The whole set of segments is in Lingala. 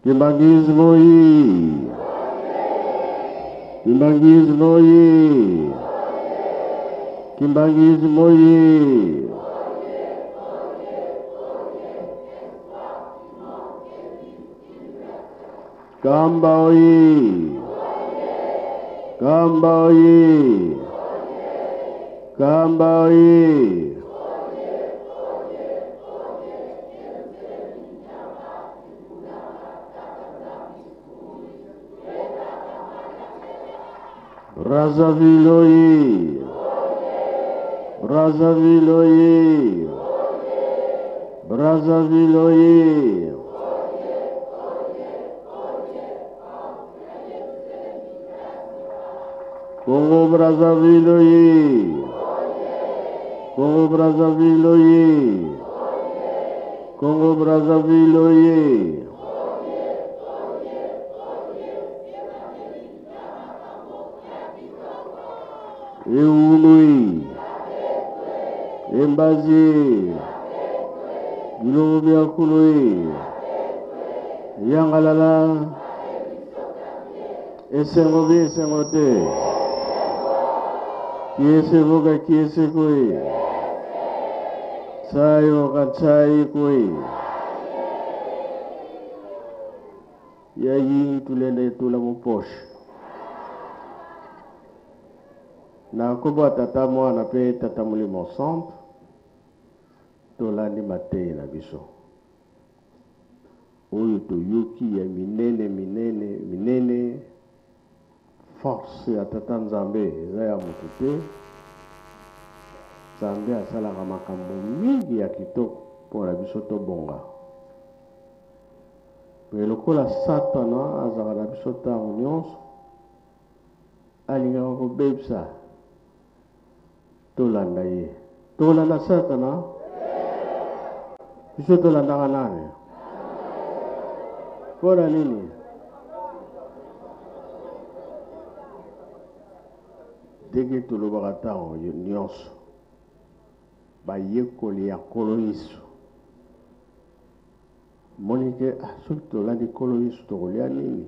Kimbangismo hii. Kimbangismo hii. Kimbangismo hii. Kamba hii. Kamba hii. Kamba hii. Brazzaville hii. Brazzaville hii. Brazzaville hii. Congo Brazzaville hii. Congo Brazzaville hii. Congo Brazzaville hii. Eului, Embazi, Gilobia Kului, Yangalala, Esengobi, Sengote, Kiesevoga, Kiesekui, Sayo Katsai Kui, Yayi Tulele Tulamuposh. Na kuba tata mwana pe tata mulimo centre tolandi matei na biso oyo toyoki ya minene force ya tata Nzambe eza ya moto te. Nzambe asalaka makambo mingi ya kitoko mpona biso tobonga pe lokola Satana azaka na biso ntango nyonso alingaka kobebisa tolanda ye. Tolanda Satana? Biso tolandaka nani? Mpona nini? Ndenge tolobaka ntango nyonso bayekoli ya nkolo Yesu monike soki tolandi nkolo Yesu tokolia nini?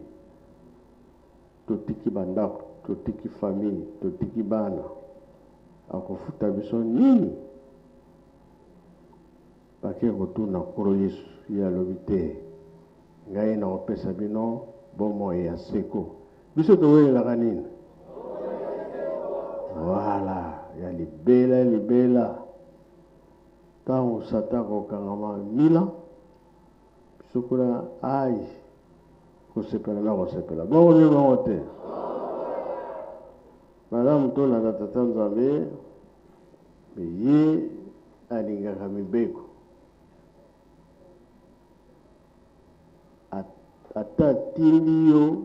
Totiki bandako, totiki famille, totiki bana, akofuta biso nini? Bake kotuna nkolo Yesu ye alobi te ngai na kopesa bino bomoi ya seko. Biso towelelaka nini? Voilà, ya libela ntango Satan kokangama mila biso kuna ai kosepela na kosepela bongo nde bongo te. Madame tolanda tata Nzambe ye alingaka mibeko ata tindi yo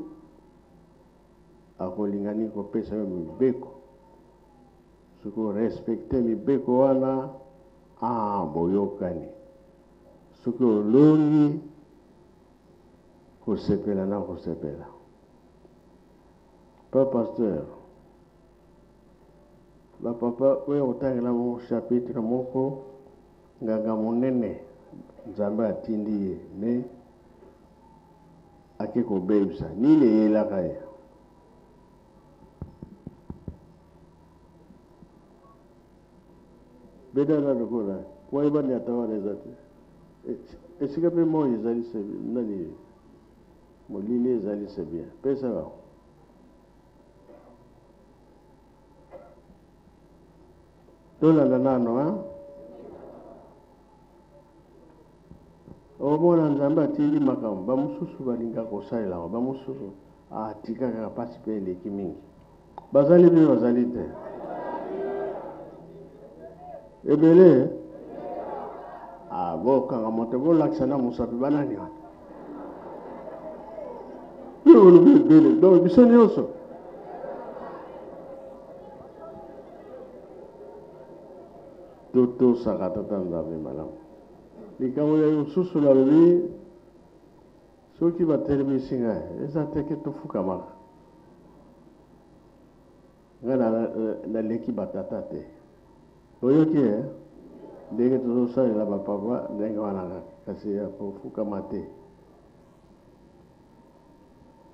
akolingani kopesa yo mibeko soki respecte mibeko wana boyokani soki olongi kosepela na kosepela. Pa pasteur ba papa oyo otangela mo chapitre moko nganga monene Nzambe atindi ye me ake kobebisa nini eyelaka ye. Bedala lokola kwa ibani atawana ezate esika pe mo ezali sebi nani molili ezali sebia pesa ba tolanda nano omona Nzambe atindi makambo bamosusu balinga kosalela bamosusu atikaka pasi pe eleki mingi bazali pe bazali te ebele bokanga moto bolakisa na mosapi banani wana olobi ebele donc biso nyonso totosaka tata Nzambe malamu. Likambo ya mosusu nalobi soki batelemisi ngai eza teke tofukamaka ngai naleki batata te oyoki ndenge tozosalela bapapa ndenge wana kasi ya kofukama te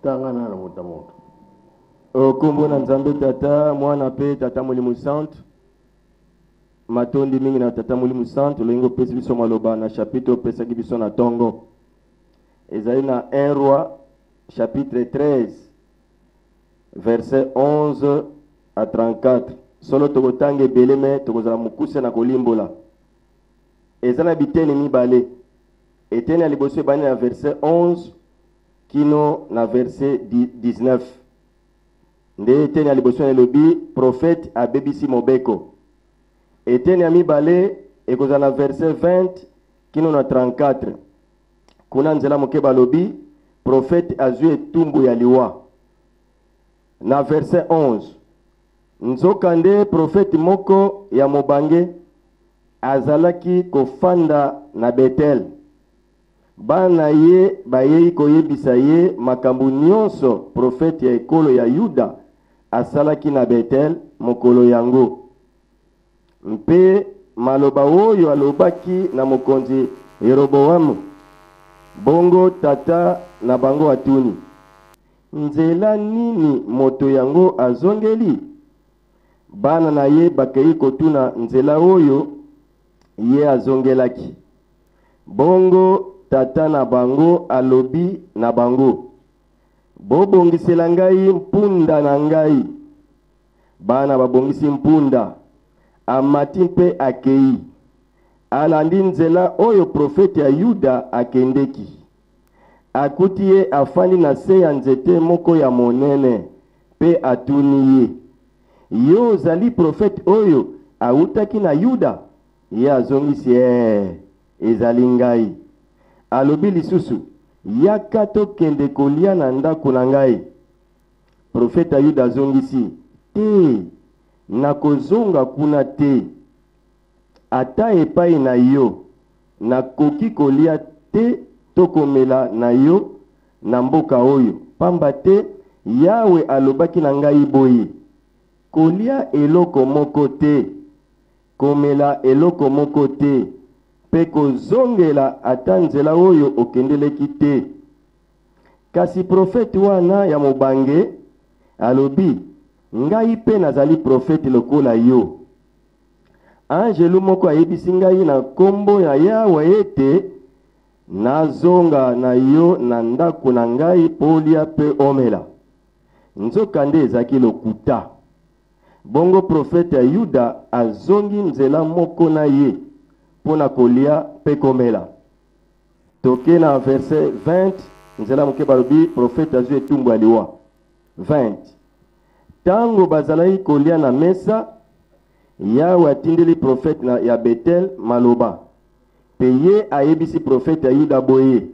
tangana na motamoto. O kombo na Nzambe tata mwana pe tata Molimo Santo. Matondi mingi na tata Molimo Santo loingo pesi biso maloba na chapitre pesa biso na tongo. Ezali na 1 Roi chapitre 13 verset 11 à 34. Solo tokotange beleme tokozala mukuse na kolimbola. Ezana bitene mibale. Etene liboso bani na verset 11 kino na verset 19. Nde etene ya liboso na lobi prophète abebisi mobeko. Etene ya mibale ekozala na verset 20 kino na 34. Kuna nzela mokeba lobi prophète azwi etumbu ya liwa. Na verset 11 nzokande prophète moko ya mobange azalaki kofanda na Betel. Bana ye bayei koyebisa ye makambo nyonso prophète ya ekolo ya Yuda asalaki na Betel mokolo yango. Mpe maloba oyo alobaki na mokonzi Yeroboamu. Bongo tata na bango atuni. Nzela nini moto yango azongeli? Bana na ye bakei kotuna nzela oyo ye azongelaki. Bongo tata na bango alobi na bango. Bobongisela ngai mpunda na ngai. Bana babongisi mpunda. Amati mpe akei. Alandi nzela oyo profete ya Yuda akendeki. Akuti ye afandi na se ya nzete moko ya monene. Pe atuni ye. Yo zali profete oyo autaki na Yuda. Ye azongisi ezali ngai. Alobi lisusu. Yaka tokende kolia na ndako na ngai. Profeta Yuda azongisi. Te. Nakozonga kuna te. Ata epai na yo. Nakoki kolia te tokomela na yo na mboka oyo. Pamba te Yawe alobaki na ngai boye. Kolia eloko moko te. Komela eloko moko te. Pe kozongela ata nzela oyo okendeleki te. Kasi profete wana ya mobange alobi ngai pe nazali profete lokola yo. Angelu moko ayebisi ngai na kombo ya Yawe ete nazonga na yo na ndako na ngai polia pe omela. Nzokande ezaki lokuta. Bongo profete ya Yuda azongi nzela moko na ye pona kolia pe komela. Toke na verset 20 nzela mokeba lobi profete azwi etumbu aliwa. 20. Tango bazalaki kolia na mesa, Yawe atindeli profete ya Betel maloba. Pe ye ayebisi profete ya Yuda boye.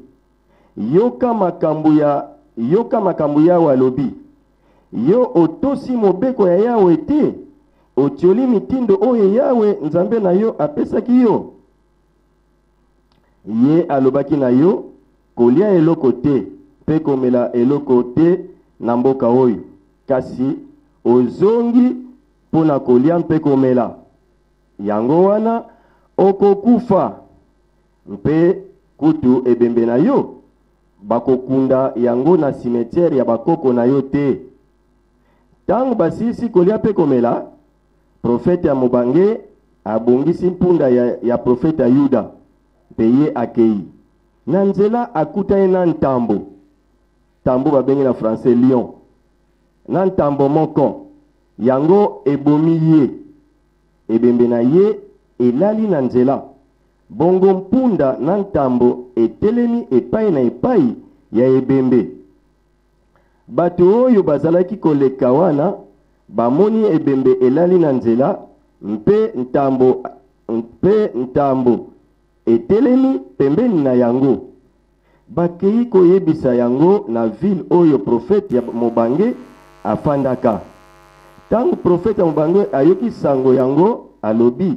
Yoka makambo Yawe alobi. Yo otosi mobeko ya Yawe te. Otioli mitindo oyo Yawe nzambe na yo apesaki yo. Ye alobaki na yo kolia eloko te pe komela eloko te na mboka oyo. Kasi ozongi pona kolia mpe komela. Yango wana okokufa. Mpe kutu ebembe na yo bakokunda yango na cimetière ya bakoko na yo te. Tango basisi kolia mpe komela, profete ya mobange abongisi mpunda ya profete ya Yuda. Mpe ye akei. Na nzela akutani na ntambo. Tambo babengi na français lion. Na ntambo moko. Yango ebomi ye. Ebembe na ye elali na nzela. Bongo mpunda na ntambo etelemi epai na epai ya ebembe. Bato oyo bazalaki koleka wana bamoni ebembe elali na nzela mpe ntambo etelemi pembeni na yango. Bakei koyebisa yango na ville oyo profete ya mobange afandaka. Tango profete ya mobange ayoki sango yango alobi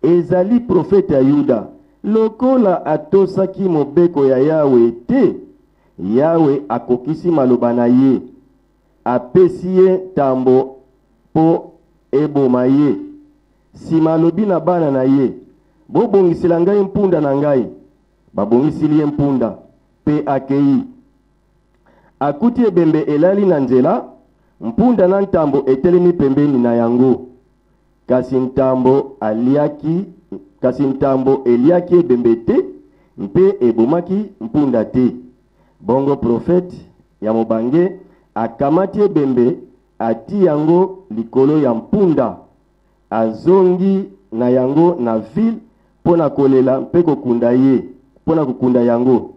ezali profete ya Yuda. Lokola atosaki mobeko ya Yawe te, Yawe akokisi maloba na ye. Apesi ye tambo po eboma ye. Sima alobi na bana na ye. Bobongisela ngai mpunda na ngai. Babongisili ye mpunda. Pe akei. akuti ebembe elali na nzela, mpunda na ntambo etelemi pembeni na yango. Kasi ntambo eliaki ebembe te, mpe ebomaki mpunda te. Bongo profete ya mobange akamati ebembe, ati yango likolo ya mpunda, azongi na yango na ville pona kolela mpe kokunda ye, pona kokunda yango.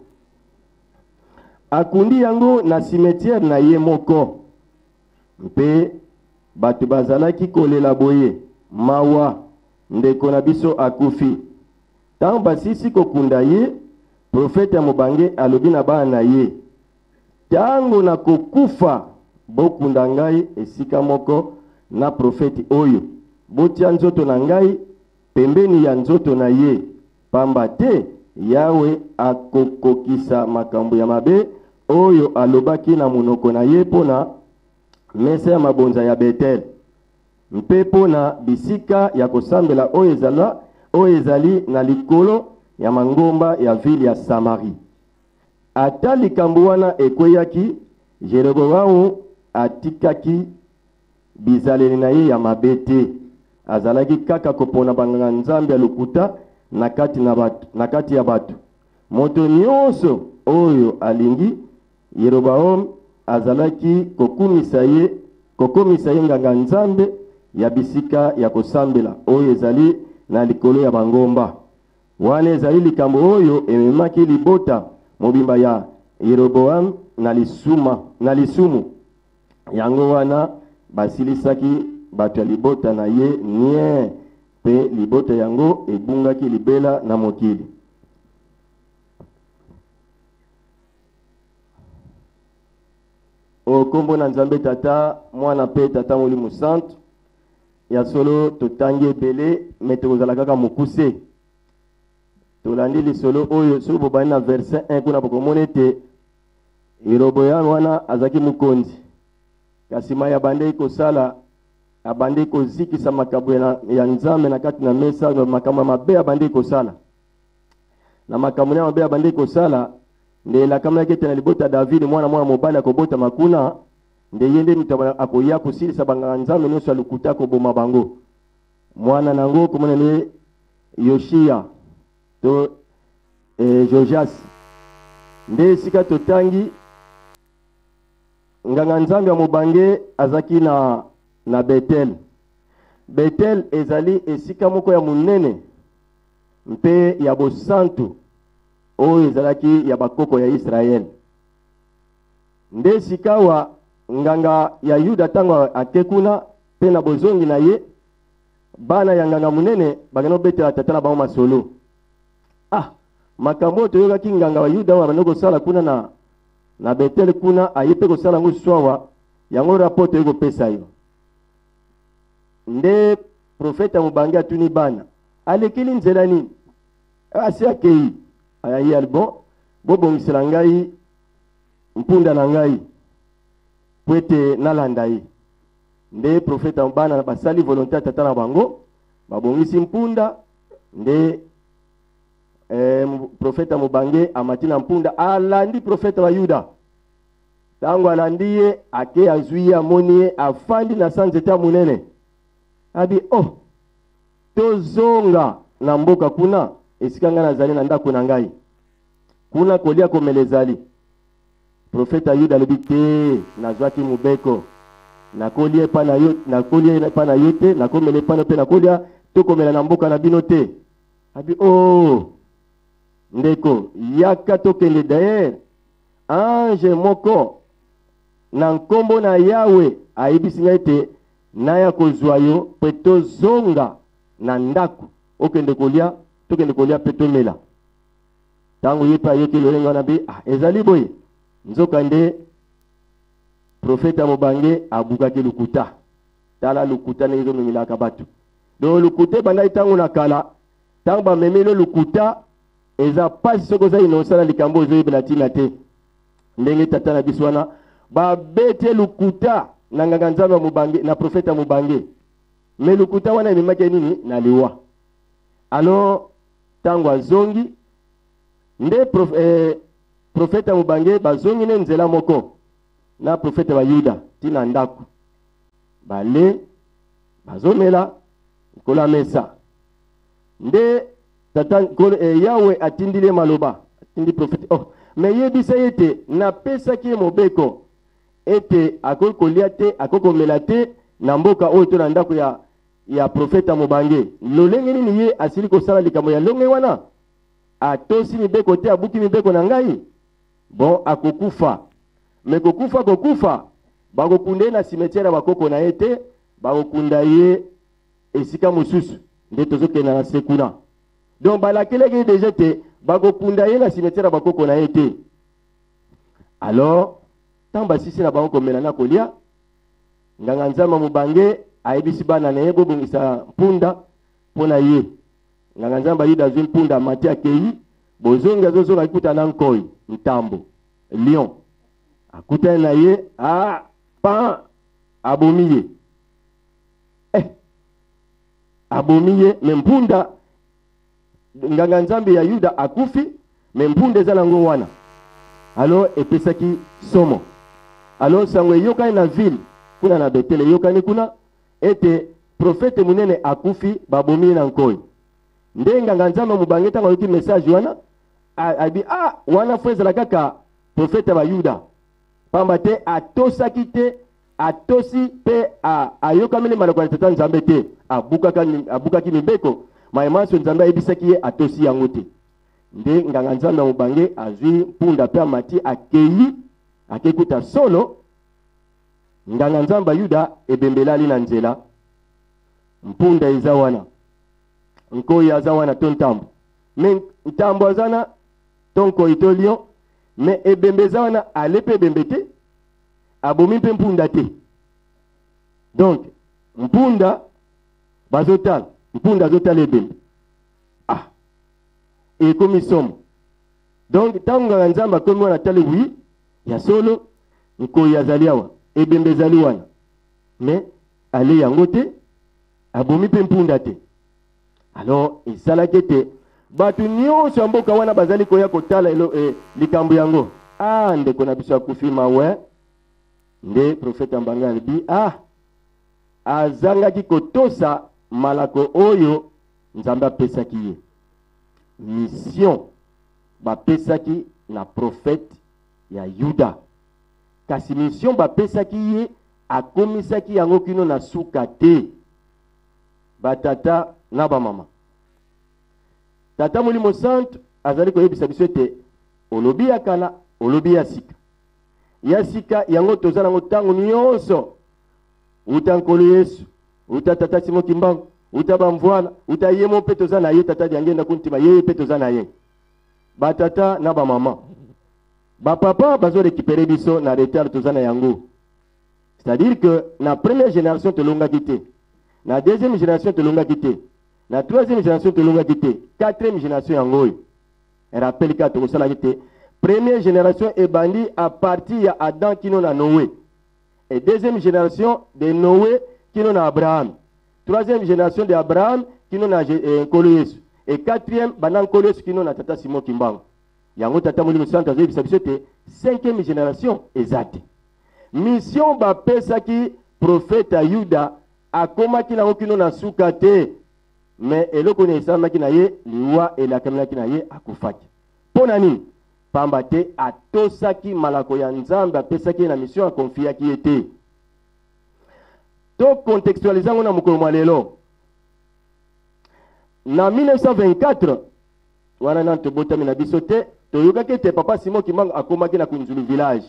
Akundi yango na cimetière na ye moko, mpe bato bazalaki kolela boye, mawa ndeko na biso akufi. Tango basisi kokunda ye, profete ya mobange alobi na bana na ye, tango na kokufa bokunda ngai esika moko na profeti oyo, botia nzoto na ngai pembeni ya nzoto na ye, pamba te Yawe akokokisa makambo ya mabe oyo alobaki na monoko na ye pona mesa ya mabonza ya Betel, mpe pona bisika ya kosambela oyo ezali na likolo ya mangomba ya vile ya Samari. Ata likambo wana ekweyaki, Jeroboamu atikaki bizaleli na ye ya mabe te. Azalaki kaka kopona banganga nzambe ya lokuta na kati ya bato. Moto nyonso oyo alingi, Yeroboamu azalaki kokomisa ye nganga nzambe ya bisika ya kosambela oyo ezali na likolo ya bangomba. Wana ezali likambo oyo ememaki libota mobimba ya Yeroboamu na lisumu. Yango wana basilisaki bato ya libota na ye nie, pe libota yango ebungaki libela na mokili. O kombo na Nzambe Tata, mwana pe Tata Molimo Santo, ya solo totangi ebele metekozala kaka mokuse. Tolandi lisolo oyo so bobani na verset 1 kuna bokomona te Yeroboamu wana azaki mukonzi. Kasi maya bande kosala abande kozikisa makambo ya Nzambe na kati na mesa, na makambo mabe abande kosala. Na makambo ya mabe abande kosala nde la kamana kete na libota David mwana mobali akobota makuna, nde yende mutabana akoya kosilisa banganga Nzambe nyonso alukuta koboma bango. Mwana nango komona ne Yoshia to Jojas. Nde sika totangi nganga Nzambe ya mobange azaki na Betel. Betel ezali esika moko ya munene mpe ya bosantu oyo ezalaki ya bakoko ya Israel. Nde sikawa nganga ya Yuda tango akekuna pe na bozongi na ye, bana ya nganga munene bagano betela tata na bango masolo. Makambo toyokaki nganga wa Yuda wa banoko sala kuna na Betel kuna ayepe ko sala ngo swawa yango rapoto yeko pesa yo. Nde profeta mobange atuni bana, alekeli nzela nini? Asi akei ayayi albo bobongisela ngai mpunda na ngai pwete nalanda ye. Nde profeta bana basali volonté tata na bango babongisi mpunda. Nde profeta mobange amatina mpunda alandi profeta wa Yuda. Tango alandi ye ake azwi amoni ye afandi na sanzeta munene. Abi tozonga na mboka kuna esika nga nazali na ndako na ngai kuna kolia komelezali. Profeta Yuda alobi te, nazwaki mubeko nakolie pa na yo te, nakomele pa pe nakolia tokomela na mboka na bino te. Abi ndeko yaka tokende d'ailleurs ange moko na nkombo na Yawe ayebisi ngai te naya kozwa yo pe tozonga na ndako okende kolia pe tomela. Tango yepa yoki lolenga na bi ezali boye nzoka nde profeta mobange abukaki lukuta. Tala lukuta na izo memilaka batu. Do lukuta bandai tango na kala tango ba memelo lukuta eza pasi soko za inosala likambo zo yebela tina te. Ndenge tata na biswana ba bete lukuta na nganga Nzambe mobange na profeta mobange. Me lukuta wana imemake nini na liwa. Alors tango azongi nde profeta mobange bazongi ne nzela moko. na prophète ba Yuda tina ndako bale bazomela kola mesa nde tata Yahweh atindile maloba atindi prophète mais yebisa ete na pesa ki mobeko ete akokolia te akokomela te na mboka oyo to na ndako ya prophète mobange lolenge nini ye asili kosala likambo ya longe wana atosi mibeko te abuki mibeko na ngai bon akokufa me kokufa bakokunde na cimetière bakoko na ete bakokunda ye esika mosusu nde tozokenda na sekuna donc balakeleki déjà te bakokunda ye na cimetière bakoko na ete alors tant basisi na bango komela na kolia nganga nzamba mobange ayebisi bana na ye bobongisa mpunda mpona ye nganga nzamba Yuda azwi mpunda mati akei bozongi azozonga akuta na nkoi ntambo lion akutani na ye pan abomi ye abomi ye me mpunda nganga nzambe ya Yuda akufi me mpunda eza nango wana alors epesaki somo alors sango eyokani na ville kuna na Betele eyokani kuna ete prophète munene akufi babomi na nkoi nde nganga nzambe mobange ntango ayoki message wana abi wana fo ezala kaka prophète ba Yuda pamba te atosaki te atosi mpe ayokameli malako ya tata nzambe te abukaki mibeko mayemanso nzambe ayebisaki ye atosi yango te nde nganga nzambe mobange azwi mpunda mpe amati akekuta solo nganga nzamba Yuda ebembelali na nzela mpunda eza wana nkoi aza wana to ntambo me ntambo azana to nkoi to lion me ebembe eza wana alepe ebembe te abomi mpe mpunda te donc mpunda azotala ebembe ekomi somo donc ntango nganga nzambe akomi wana tali wi ya solo nkoi azali awa ebembe ezali wana me ale yango te abomi mpe mpunda te alors esalaki ete bato nyonso ya mboka wana bazali koya kotala likambo yango ndeko na biso akufi mawe nde prophète mbanga alobi azangaki kotosa malako oyo nzambe apesaki ye mission bapesaki na prophète ya Yuda kasi mission bapesaki ye akomisaki yango kino na suka te batata na bamama tata molimo santo azali koyebisa biso ete olobi ya kala olobi ya sika yango toza nango ntango nyonso uta nkolo Yesu uta tata Simon Kimbangu uta bamvwana uta ye mo mpe toza na ye tata diangenda kuntima ye mpe toza na ye batata na bamama bapapa bazorekipere biso na retard toza na yango c'est-à-dire que na première génération tolongaki te na deuxième génération tolongaki te na troisième génération tolongaki te quatrième génération yango oyo rappelle ka tokosalaki te première génération ebandi à partir ya Adam kino na Noé et deuxième génération de Noé kino na Abraham troisième génération de Abraham kino na nkolo Yesu et quatrième bana nkolo Yesu kino na tata Simon Kimbangu yango tata molimo santo azobisa biso te cinquième génération ezate mission bapesaki prophète ya Yuda akomaki nango kino na suka te mais eloko ni esalamaki na ye liwa elakamelaki na ye akufaki mpo na nini pamba te atosaki malako ya nzambe apesaki ye na mission akonfiaki ye te to contextualize yango na mokolo mwa lelo na 1924 wana nani tobotami na biso te toyokaki ete papa Simon Kimbangu akomaki na Kunzulu village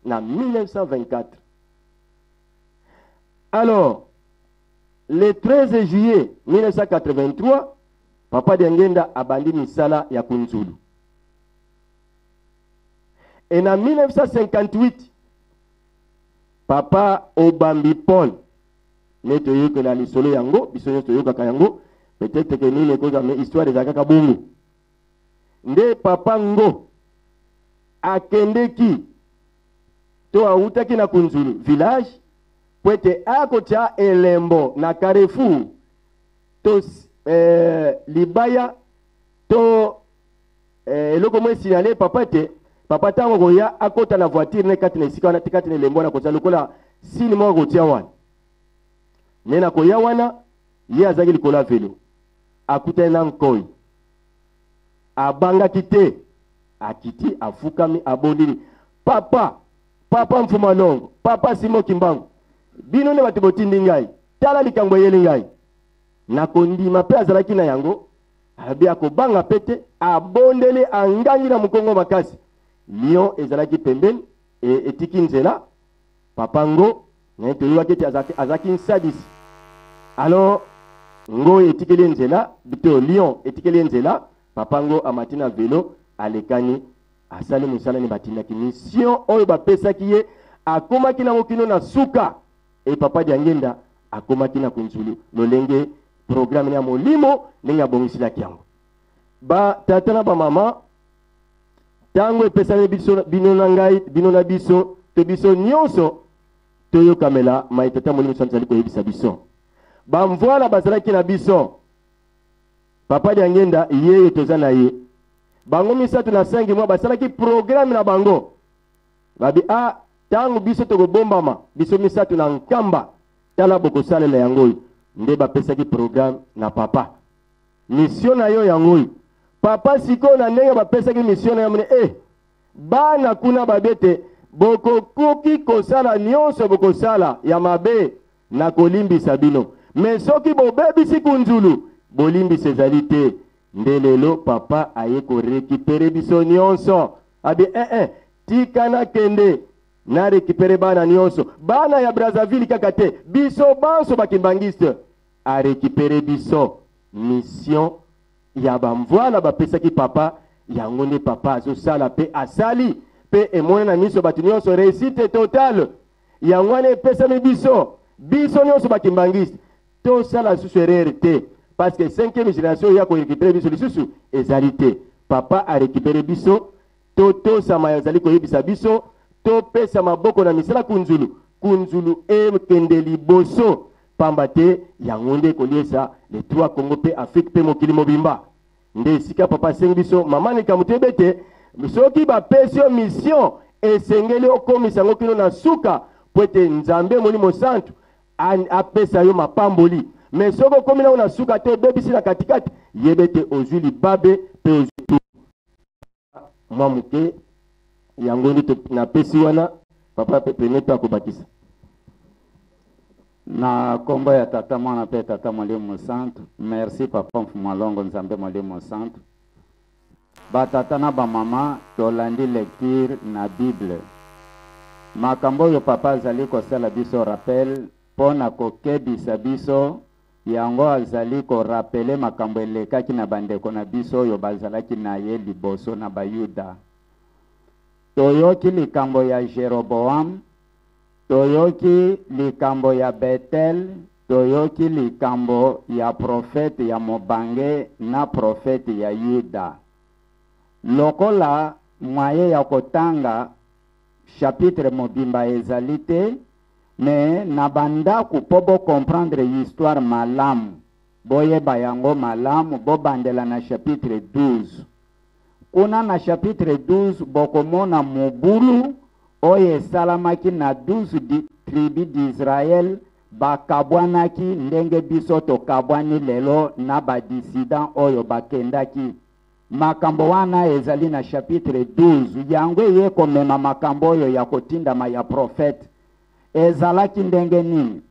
na 1924 alors le 13 juillet 1983 papa Diangenda abandi misala ya Kunzulu et na 1958 papa Obambi Paul ne toyoka na lisolo yango biso nyonso toyokaka yango peut-être que nini ekoza mais histoire ezalaka bongo nde papa ngo akendeki to autaki na Kunzulu village po ete akotia elembo na Carrefour to libaya to eloko mo signalé papa ete papa tango koya akota na voiture ne kati na esika na tikati na lembo na koza lokola sini mo kotia wana nena koya wana ye azaki likola velo akutana na nkoi abanga kite akiti afukami abondini papa mfuma longo papa Simo Kimbangu bino ne batibotindi ngai tala likambo yeli ngai nakondima pe azalaki na yango abi akobanga pete abondeli angangi na mukongo makasi lion ezalaki pembeni etiki nzela papa ngo na toyuaki ete azaki nsadisi alors ngo etikeli nzela bito lion etikeli nzela papa ngo amati na velo alekani asali musala ni batindaki mission oyo bapesaki ye akomaki na mokino na suka e papa Diangenda akomaki na kunzulu lolenge programme ya molimo ndenge abongisilaki yango ba tata na ba mama tango epesani biso bino na ngai bino na biso to biso nyonso toyokamela maitata molimo sanzali koyebisa biso bamvoala bazalaki na biso papa Diangenda yeye toza na ye bango misatu na 5 mois basalaki programme na bango babi tango biso tokobombama biso misatu na nkamba tala bokosalela yango nde bapesaki programme na papa mission na yo yango papa siko na ndenge bapesaki mission na yamune bana kuna babete bokokoki kosala nyonso bokosala ya mabe na kolimbisa bino mais soki bobebisi kunzulu bolimbisa ezali te nde lelo papa aye korekipere biso nyonso abi tika na kende na rekipere bana nyonso bana ya Brazzaville kaka te biso banso bakimbangiste a rekipere biso mission ya bamvoala bapesaki papa yango nde papa azosala pe asali pe emone na miso bato nyonso réussite totale yango wana epesami biso nyonso bakimbangiste tosala susu erreur te parce que 5e génération ya korekipere biso lisusu ezali te papa a rekipere biso totosama ezali koyebisa biso topesa maboko na misala kunzulu ekende liboso pamba te yango nde koliesa le 3 Congo pe Afrique pe mokili mobimba nde esika papa asengi biso mama likambo te bete soki bapesi yo mission esengeli okomisa yango kino na suka po ete Nzambe Molimo Santu apesa yo mapamboli mais soki okomi nango na suka te obebisi na katikati yebe te ozwi libabe pe ozwi tu mwa moke yango nde napesi wana papa pene to akobakisa na kombo ya tata mwana pe tata Molimo Santu. Merci papa Mfuma Longo Nzambe Molimo Santu. Batata na ba mama tolandi lecture na Bible makambo yo papa azali kosala biso rappel pona kokebisa biso yango azali korapele makambo elekaki na bandeko na biso oyo bazalaki na ye liboso na bayuda. Toyoki likambo ya Jeroboam, toyoki likambo ya Betel, toyoki likambo ya profete ya Mobange na profete ya Yuda. Lokola mwaye ya kotanga chapitre mobimba ezalite, mais na bandaku pobo comprendre histoire malamu, boye bayango malamu, bo bandela na chapitre 12. Kuna na chapitre 12 bokomona mobulu oye salamaki na 12 tribu d'Israël bakabwanaki ndenge biso tokabwani lelo na badissident oyo bakendaki. Makambo wana ezali na chapitre 12 yango ye komema makambo oyo ya kotindama ya profete ezalaki ndenge nini.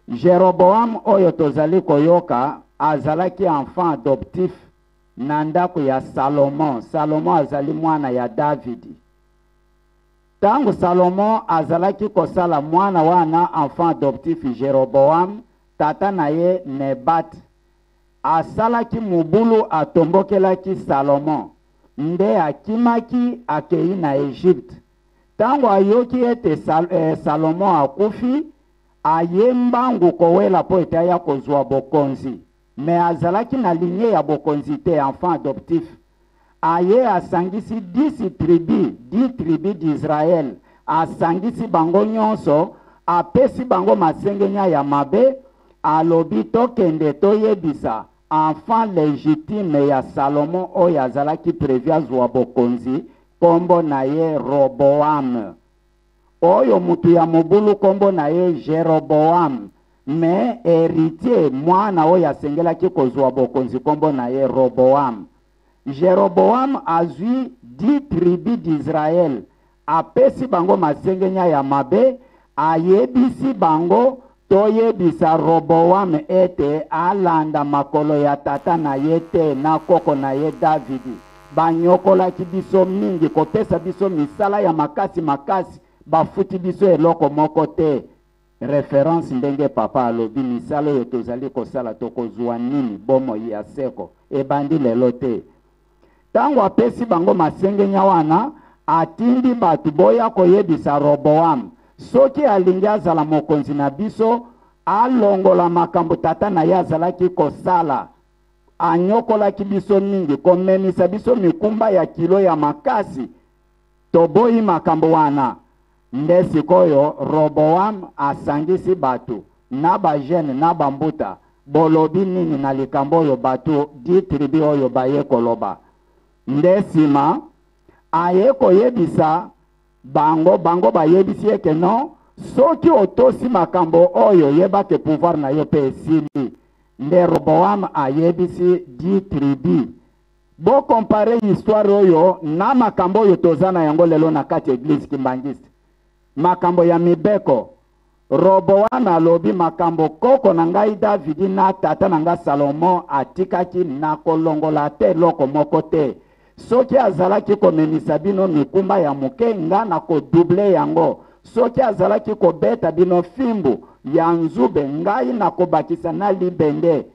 Jeroboam oyo tozali koyoka azalaki enfant adoptif na ndako ya Salomon. Salomon azali mwana ya Davidi. Tango Salomon azalaki kosala mwana wana enfant adoptif Jeroboam, tata na ye Nebat asalaki mubulu atombokelaki Salomon nde akimaki akei na Egypte. Tango ayoki ete Salomon akufi ayembangu kowela po ete aya kozwa bokonzi, mais azalaki na lignée ya bokonzi te enfant adoptif. Aye asangisi 10 tribus d'Israël, asangisi bango nyonso, apesi bango masengenya ya mabe, alobi tokende toyebisa enfant légitime ya Salomon oyo azalaki prévu azwa bokonzi kombo na ye Roboam. Oyo mutu ya mobulu kombo na ye Jeroboam. Mais héritier mwana oyo asengelaki kozwa bokonzi kombo na ye Roboam. Jeroboam azwi 10 tribus d'Israël. Apesi bango masengenya ya mabe, ayebisi bango toyebisa Roboam ete alanda makolo ya tata na ye te na koko na ye Davidi. Banyokolaki biso mingi kopesa biso misala ya makasi makasi, bafuti biso eloko moko te. Référence ndenge papa alobi misala oyo tozali kosala tokozwa nini bomo ya seko ebandi lelo te. Tango apesi bango masengenya wana, atindi batu boya koyebisa Roboam soki alingi azala mokonzi na biso, alongola makambo tata na ye azalaki kosala. Anyokolaki biso mingi komemisa biso mikumba ya kilo ya makasi, toboyi makambo wana. Nde sikoyo Roboam asangisi batu na ba jeune na bambuta, bolobi nini na likambo oyo batu 10 tribu oyo baye koloba. Nde sima aye koyebisa bango bayebisi eke non, soki otosi makambo oyo yebake pouvoir na yo pe esili. Nde Roboam ayebisi 10 tribu. Bo compare histoire oyo na makambo oyo tozana yango lelo na kati eglise Kimbangisi. Makambo ya mibeko. Roboam alobi makambo koko na ngai Davidi na tata na ngai Salomo atikaki na kolongola te loko moko te. Soki azalaki komemisa bino mikumba ya muke nga na kodouble yango. Soki azalaki kobeta bino fimbu ya nzube ngai na kobakisa na libende.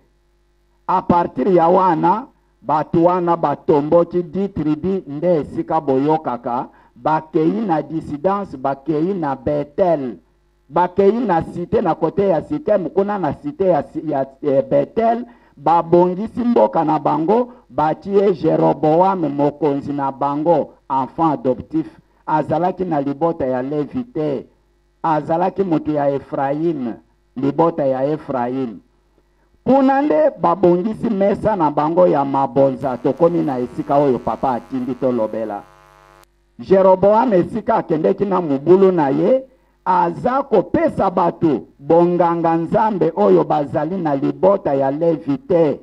A partir ya wana, batu wana batomboki 10 tribu nde esika boyokaka. Bakei na dissidence, bakei na Betel. Bakei na cité na kote ya Sikem, kuna na cité ya Betel. Babongisi mboka na bango, batie Jeroboam mokonzi na bango, enfant adoptif. Azalaki na libota ya Levite. Azalaki mutu ya Efraim, libota ya Efraim. Kuna nde babongisi mesa na bango ya mabonza, tokomi na esika oyo papa atindi tolobela. Jeroboam esika akendeki na mubulu na ye, aza kopesa batu bonganga nzambe oyo bazali na libota ya Levite.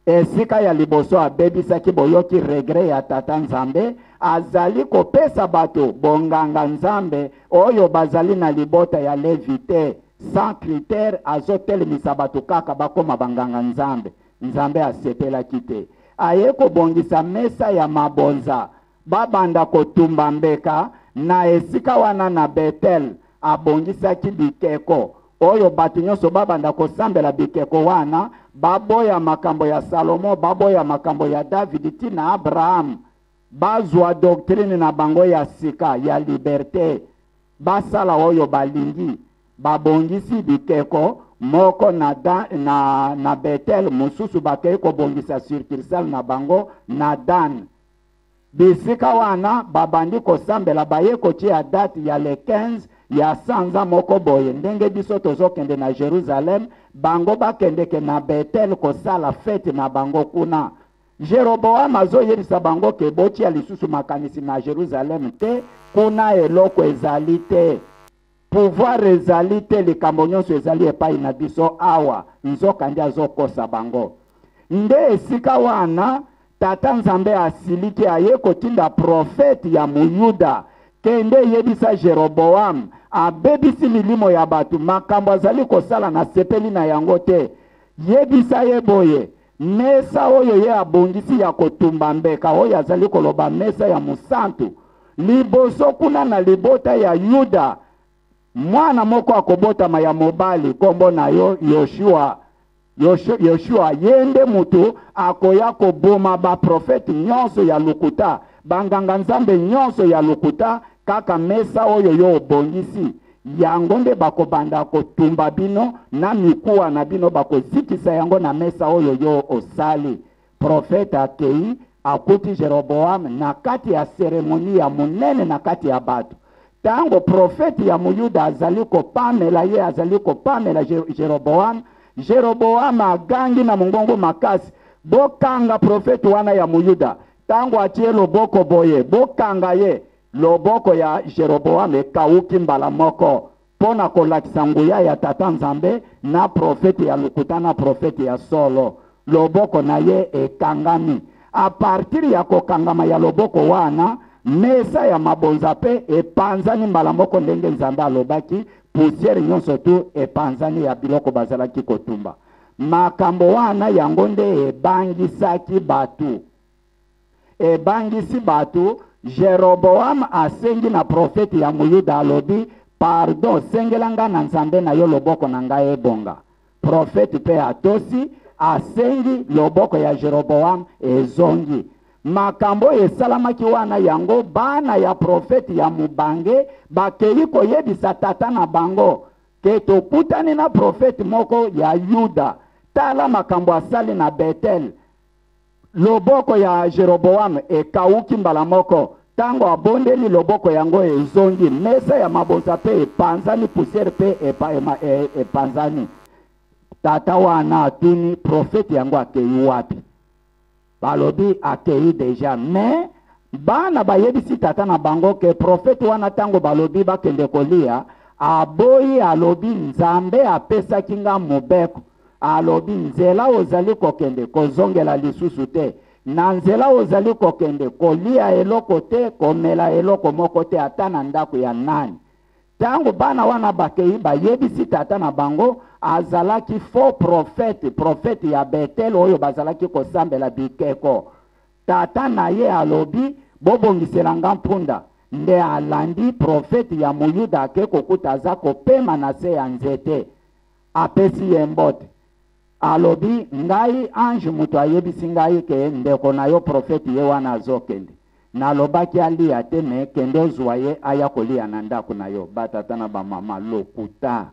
Esika ya liboso abebisaki boyoki regret ya tata nzambe, azali kopesa batu bonganga nzambe oyo bazali na libota ya Levite. Sans critère azotelemisa batu kaka bakoma banganga nzambe. Nzambe asepelaki te. Aye kobongisa mesa ya mabonza. Babanda kotumba mbeka na esika wana na Betel, abongisaki bikeko oyo batu nyonso babanda kosambela bikeko wana, baboya makambo ya Salomo, baboya makambo ya David tina Abraham, bazwa doctrine na bango ya sika ya liberté, basala oyo balingi, babongisi bikeko moko na Betel, mususu bakei kobongisa circunsal na bango na Dan. Bisika wana babandi kosambela baye kotia date ya le 15 ya sanza moko boye. Ndenge biso tozokende na Jerusalem, bango bakendeke na Betel kosala fete na bango kuna. Jeroboam azoyebisa bango ke botia lisusu makanisi na Jerusalem te, kuna eloko ezali te. Pouvoir ezali te, likambo nyonso ezali epai na biso awa, nzoka ndi azokosa bango. Nde esika wana tata nzambe asiliki aye kotinda profeti ya muyuda kende yebisa Jeroboam abebisi milimo ya batu makambo azali kosala na sepeli na yango te. Yebisa ye boye mesa oyo ye abongisi ya kotumba mbeka oyo azali koloba mesa ya musantu liboso kuna na libota ya Yuda, mwana moko akobotama ya mobali kombo na yo Yoshua yende mutu akoya koboma ba profeti nyonso ya lukuta, banganga nzambe nyonso ya lukuta, kaka mesa oyo yo obongisi. Yango nde bakobanda kotumba bino na mikuwa na bino bakozikisa yango na mesa oyo yo osali. Profeta akei akuti Jeroboam na kati ya seremoni ya munene na kati ya batu. Tango profeti ya muyuda azali kopamela ye azali kopamela Jeroboam agangi na mungongo makasi, bokanga profeti wana ya muyuda, tango atie loboko boye bokanga ye loboko ya Jeroboam ekauki mbala moko pona kolakisa nguya ya tata nzambe na profeti ya lukuta na profeti ya solo loboko na ye ekangami. A partir ya kokangama ya loboko wana mesa ya mabonza pe epanzani mbala moko ndenge nzambe alobaki poussière nyonso tu epanzani ya biloko bazalaki kotumba. Makambo wana yango nde ebangisaki batu. Ebangisi batu Jeroboam asengi na profeti ya muyuda alobi pardon sengelanga na nzambe na yo loboko na ngai ebonga. Profeti pe atosi asengi loboko ya Jeroboam ezongi. Makambo esalamaki wana yango bana ya profeti ya mubange bakei koyebisa tata na bango ke tokutani na profeti moko ya Yuda. Tala makambo asali na Betel. Loboko ya Jeroboam ekauki mbala moko. Tango abondeli loboko yango ezongi. Mesa ya mabonza pe epanzani, poussière pe epanzani. Tata wana atuni profeti yango akei wapi? Balobi akei deja. Mais bana bayebisi tata na bango ke profeti wana tango balobi bakende kolia aboyi alobi nzambe apesaki nga mobeko. Alobi nzela ozali kokende kozongela lisusu te. Na nzela ozali kokende kolia eloko te, komela eloko moko te ata na ndako ya nani. Tango bana wana bakei bayebisi tata na bango azalaki faux profeti ya Betel oyo bazalaki kosambela bikeko. Tata na ye alobi bobongiselanga mpunda. Nde alandi profeti ya muyuda ake kokuta aza kopema na se ya nzete. Apesi ye mbote. Alobi ngai ange mutu ayebisi ngai ke ndeko na yo profeti ye wana azokende. Na lobaki alia te me kende ozwa ye aya kolia na ndako na yo. Batata na bamama lokuta.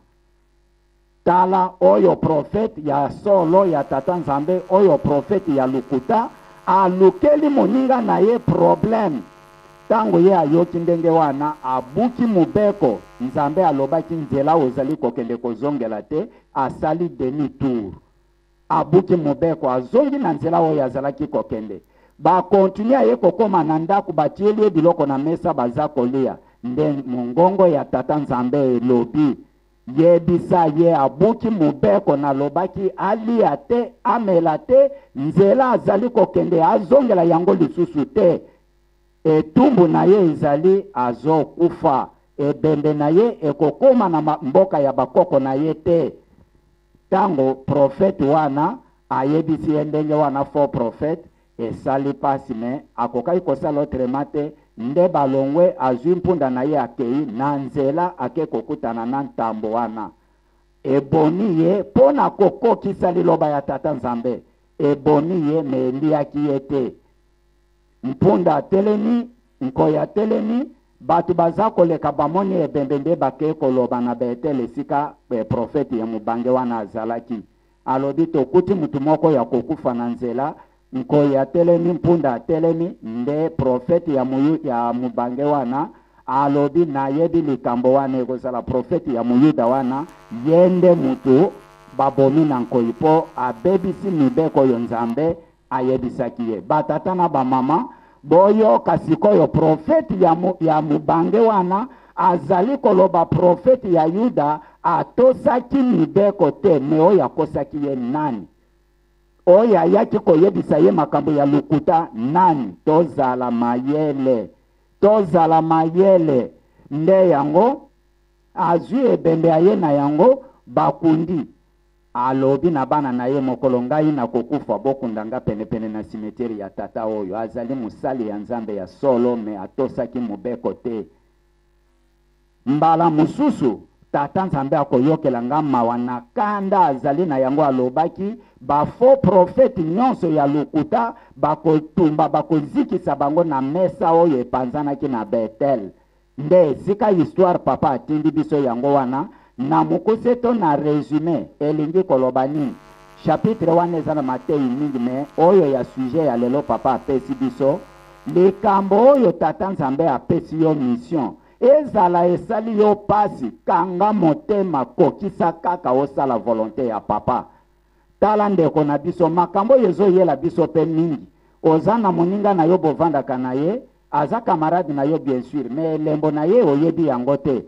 Tala oyo profeti ya solo ya tata nzambe oyo profeti ya lukuta alukeli moninga na ye problem. Tango ye ayoki ndenge wana abuki mubeko nzambe alobaki nzela ozali kokende kozongela te asali demi tour. Abuki mubeko azongi na nzela oyo azalaki kokende. Ba continue ye kokoma na ndako batieli biloko na mesa baza kolia. Nde mongongo ya tata nzambe elobi yebisa ye abuki mubeko na lobaki alia te amela te nzela azali kokende azongela yango lisusu te. Etumbu na ye ezali azokufa. Ebembe na ye ekokoma na mboka ya bakoko na ye te. Tango profeti wana ayebisi ndenge wana faux prophète esali pasi me akokai kosala otrema te nde balongwe azwi mpunda na ye akei na nzela ake kokutana na ntambo wana. Eboni ye pona kokokisa liloba ya tata nzambe. Eboni ye me eliaki ye te. Mpunda atelemi, nkoya atelemi, batu baza koleka bamoni ebembe nde bake koloba na Betel esika profeti ya mubange wana azalaki. Alobi tokuti mutu moko ya kokufa na nzela, nkoya atelemi, mpunda atelemi, nde profeti ya mubange wana alobi na yebi likambo wana ekozala profeti ya muyuda wana yende mutu babomi na nkoipo abebisi mibeko yo nzambe ayebisaki ye. Batata na bamama boyo kasikoyo profeti ya mubange wana azali koloba profeti ya Yuda atosaki mibeko te me oyo akosaki ye nani? Oyo ayaki koyebisa ye makambo ya lukuta nani? Tozala mayele. Tozala mayele. Nde yango azwi ebembe aye na yango bakundi. Alobi na bana na ye mokolo ngai na kokufa bokundanga pene na simeteri ya tata oyo. Azali musali ya nzambe ya solo me atosaki mubeko te. Mbala mususu tata nzambe akoyokela nga mawa na kanda azali na yango alobaki ba faux profeti nyonso ya lukuta bakotumba bakozikisa bango na mesa oyo epanzanaki na Betel. Nde esika histoire papa atindi biso yango wana na mukuseto na resume elingi koloba nini. Chapitre wana eza na Matei mingi me oyo ya sujet ya lelo papa apesi biso likambo oyo tata nzambe apesi yo mission. Ezala esali yo pasi kanga motema kokisa kaka osala volonté ya papa. Tala ndeko na biso makambo yezo yela biso pe mingi. ozana moninga na yo bovandaka na ye aza camarade na yo bien sûr mais lembo na ye oyebi yango te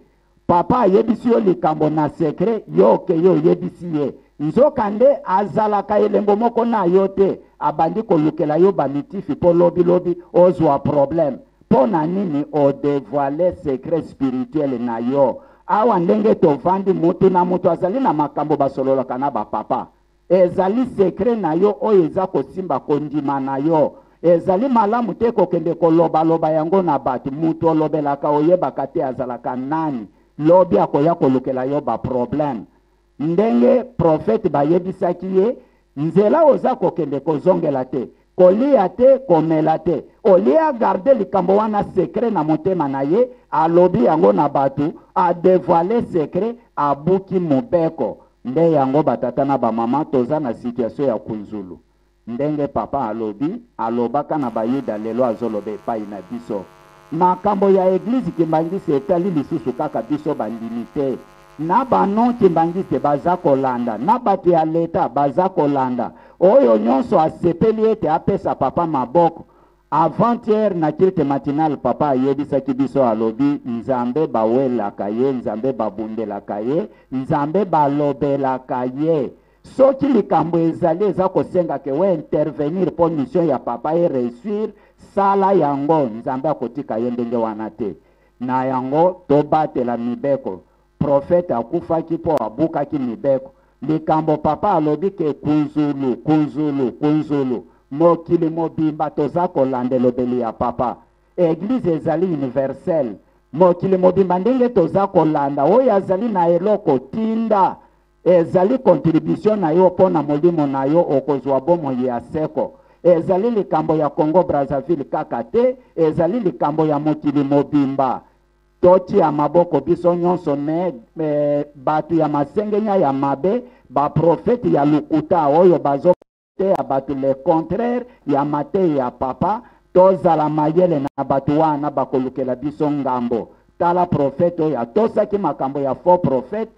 papa ayebisi yo likambo na secret yo ke yo oyebisi ye nzoka nde azalaka elembo moko na yo te abandi kolukela yo bamitifi mpo lobi ozwa problème mpo na nini odevoile secret spirituel na yo awa ndenge tovandi mutu na mutu azali na makambo basololaka na bapapa ezali secret na yo oyo eza kosimba kondima na yo ezali malamu te kokende kolobaloba yango na bato mutu olobelaka oyebaka te azalaka nani lobi akoya kolukela yo baproblème ndenge profete bayebisaki ye nzela oza kokende kozongela te kolia te komela te olia garde likambo wana secret na motema na ye alobi yango na bato adevoile secret abuki mobeko nde yango batata na bamama toza na situation ya kunzulu ndenge papa alobi alobaka na bayuda lelo azoloba epai na biso makambo ya eglise kimbangisi etali lisusu kaka biso bandimi te na banon kimbangisi baza kolanda na bato ya leta baza kolanda oyo nyonso asepeli ete apesa papa maboko avant-hier na kilte matinal papa ayebisaki biso alobi nzambe bawelaka ye nzambe babundelaka ye nzambe balobelaka ye soki likambo ezali eza kosenga ke we intervenir po mission ya papa e réussir sala yango nzambe akotika ye ndenge wana te na yango tobatela mibeko profete akufaki po abukaki mibeko likambo papa alobi ke kunzulu mokili mobimba toza kolanda elobeli ya papa eglize ezali universelle mokili mobimba ndenge toza kolanda oyo azali na eloko tinda ezali contribution na yo mpo na molimo na yo okozwa bomoi ya seko ezali likambo ya Congo Brazzaville kaka te ezali likambo ya mokili mobimba totia maboko biso nyonso bato ya masengenya ya mabe baprofeti ya lukuta oyo bazo te ya bato le contraire ya mate ya papa tozala mayele na bato wana bakolukela biso ngambo tala profete oyo atosaki makambo ya faux prophète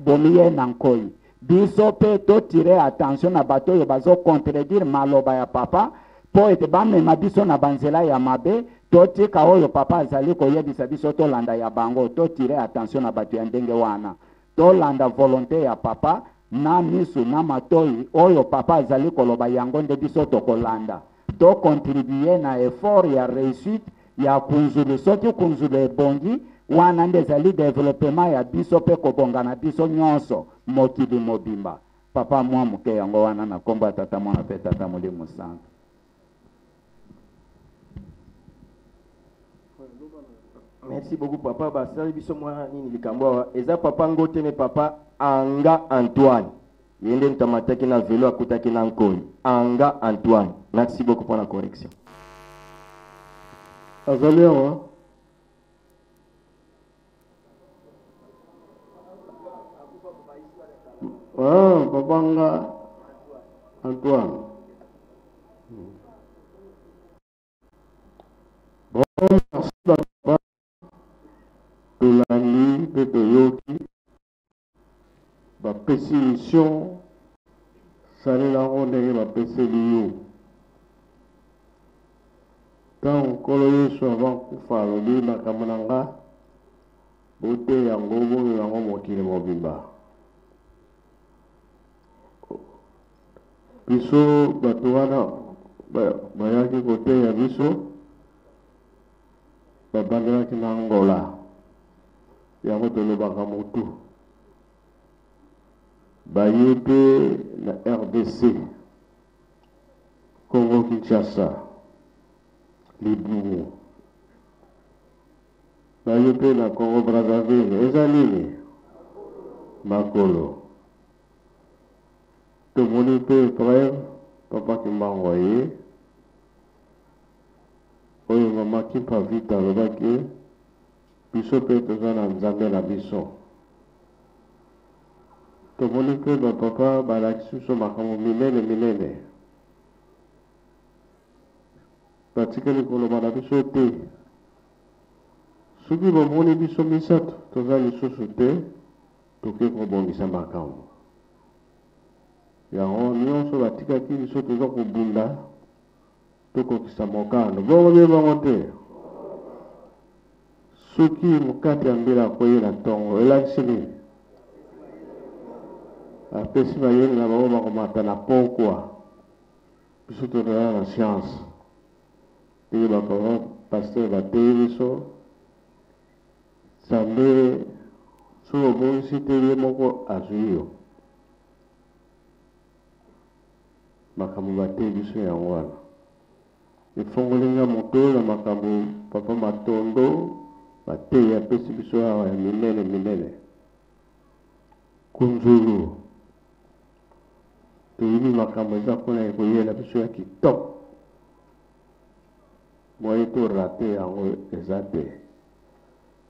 bomiye na nkoi biso pe totire attention na bato oyo bazo contredire maloba ya papa po ete bamema biso na banzela ya mabe totika oyo papa azali koyebisa biso tolanda ya bango totire attention na bato ya ndenge wana tolanda volonté ya papa na misu na matoi oyo papa azali koloba yango nde biso tokolanda tokontribue na effort ya réussite ya kunzulu soki kunzulu ebongi wana nde ezali développement ya biso pe kobonga na biso nyonso mokili mobimba papa mwa moke yango wana na kombo ya tata mwana pe tata molimo santo. Merci beaucoup papa basali biso mwa nini likambo awa eza papa ngote ne papa Anga Antoine yende ntamataki na velo akutaki na nkoi Anga Antoine. Merci beaucoup pour la correction. azali awa papa Anga Antoine bon merci papa tolandi mpe toyoki bapesi mission salelango ndenge bapeseli yo ntango nkolo yesu avant kufa alobi makambo na nga bote yango boyo yango mokili mobimba biso bato wana bayaki koteya biso babandelaki na ngola yango tolobaka motu baye mpe na RDC Congo Kinshasa Libourou baye mpe na Congo Brazzaville eza nini makolo tomoni mpe frère papa Kimbango ye oyo mama Kimpa Vita alobaki biso mpe toza na nzambe na biso tomoni mpe bapapa balakisi biso makambo minene batikeli koloba na biso te soki bomoni biso misato toza lisusu te toke kobongisa makambo yango nyonso batikaki biso toza kobunda tokokisa mokano bongo bie bango te soki mokati ya mbila akoyela ntongo elakisi nini apesi bayeni na bango bakomata na pokwa biso tozala na science ndenge bakoma paster bateyi biso nzambe soki obongisi te ye moko azwi yo makambo bateyi biso yango wana efongolinga moto na makambo papa matondo bateyi apesi biso awa ya minene kunzulu toyebi makambo eza mpona ekoyela biso ya kitoko moye torate yango eza te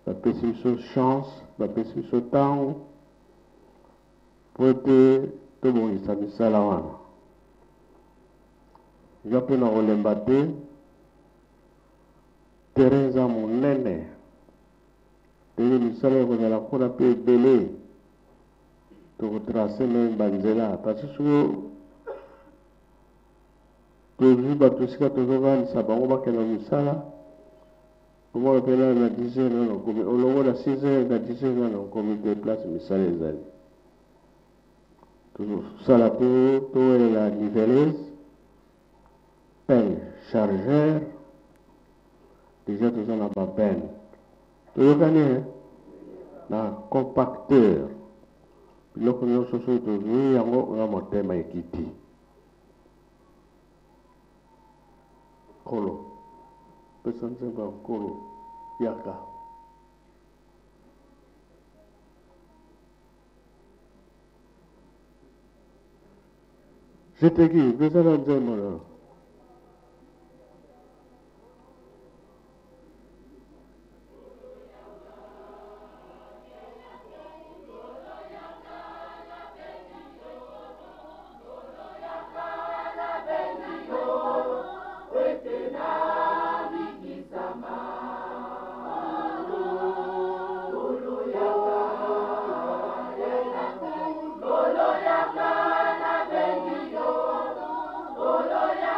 bapesi biso chance bapesi biso ntango mpo ete tobongisa misala wana eza mpe na kolemba te terrain eza monene ndenge misala ekozala mpona mpe ebele tokotrace meme banzela parce soki tozwi bato esika tozovanisa bango bakenda misala omona mpe nana na 10 heures nano okomi olongo na 6 heures na 10 heures nano okomi te place misala ezali tosala towelela niveleuse pelle chargeur déjà toza na bapene toyokani na compacteur biloko nyonso soki tozwi yango na motema ekiti kolo pesa nzembo ya nkolo yaka jeteki pesa na nzembo na Oloya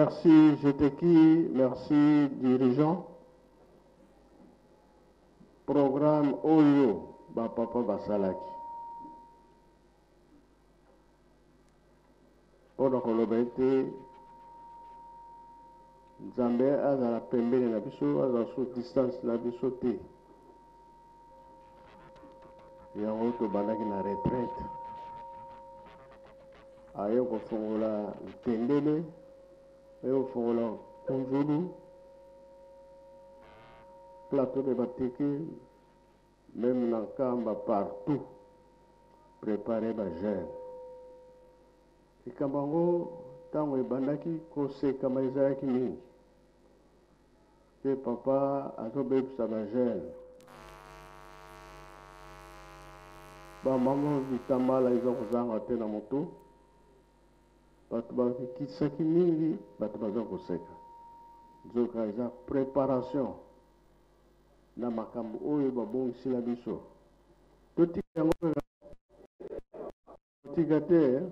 Merci Jeteki, merci dirigeant. Programme Oyo, Papa Basalaki. Pour le Nzambe azala pembeni na biso azala so distance na biso te yango tobandaki na retraite ayo kofongola Tendele ayo kofongola Kunzulu plateau de Bateke même na Nkamba partout préparer ba jeune ikambango tango ebandaki kosekama ezalaki mingi que papa azobebisa ba jeune bamama vitambala eza kozanga te na moto bato bakikisaki mingi bato baza koseka nzoka eza préparation na makambo oyo babongisila biso totika yango totika te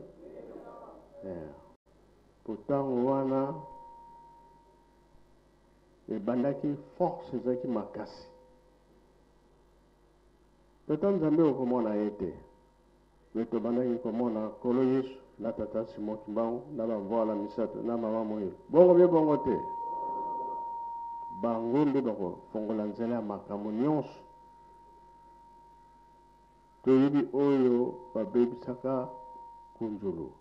potango wana ebandaki force ezalaki makasi tata nzambe okomona ye te me tobandaki komona kolo yesu na tata simon kimbangu na bavoila misato na mama moyo bongo bie bongo te bango nde bakofongola nzela ya makambo nyonso toyebi oyo babebisaka Kunzulu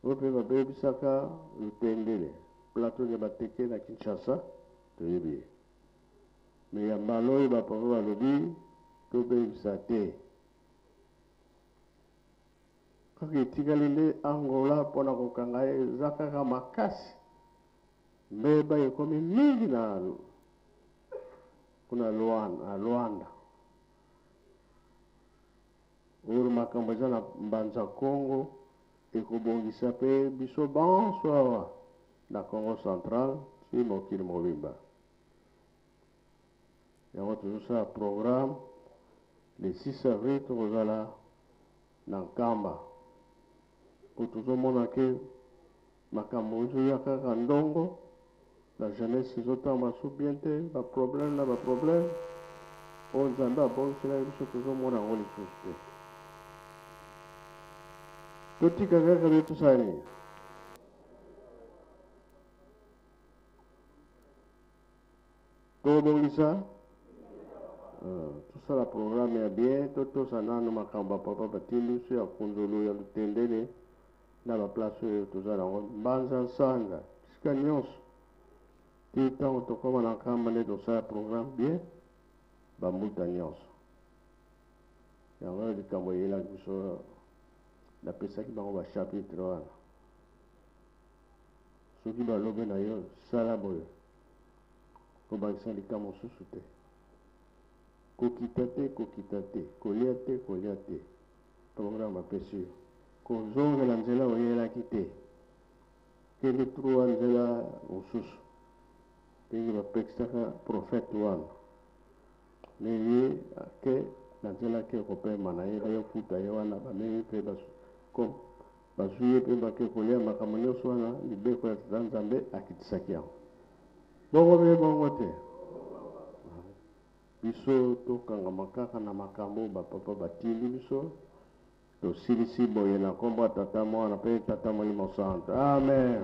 oyo mpe babebisaka Lutendele plateau de Bateke na Kinshasa toyebi ye me ya mbala oyo bapapa balobi tobebisa te kaka etikali nde Angola mpona kokanga ye eza kaka makasi mbeba ekomi mingi na kuna Luanda oyo makambo eza na mbanza Congo ekobongisa mpe biso banso awa na Congo central si mokili mobimba yango tozosala programme le 6 avril tokozala na Nkamba po tozomona ke makambo ezoya kaka ndongo la jeunesse ezotamba so bien te baproblème na baproblème oyo Nzambe abongisela biso tozomona yango lisusu te totika kaka bie tosala nini tobongisa tosala programme ya bien totosa nano makambo papa batindi biso ya Kunzulu ya Lutendele na baplace oyo toza nango mbanza nsanga sika nyonso ti ntango tokoma na Nkamba nde tosala programme bien bambuta nyonso yango oyo likambo eyelaki biso napesaki bango bachapitre wana soki balobi na yo sala boye kobakisa likambo mosusu te kokita te kolia te programme bapesi yo kozongela nzela oyelaki te kende truwa nzela mosusu ndenge bapekisaka profete wana me ye ke na nzela ke kopema na ye bayofuta ye wana bamemi mpe bazwi ye mpe bake kolia makambo nyonso wana libeko ya tata Nzambe akitisaki yango bongo be bongo te biso tokangama kaka na makambo bapapa batindi biso tosilisi boye na kombo ya tata mwana mpe tata molimo santo amen.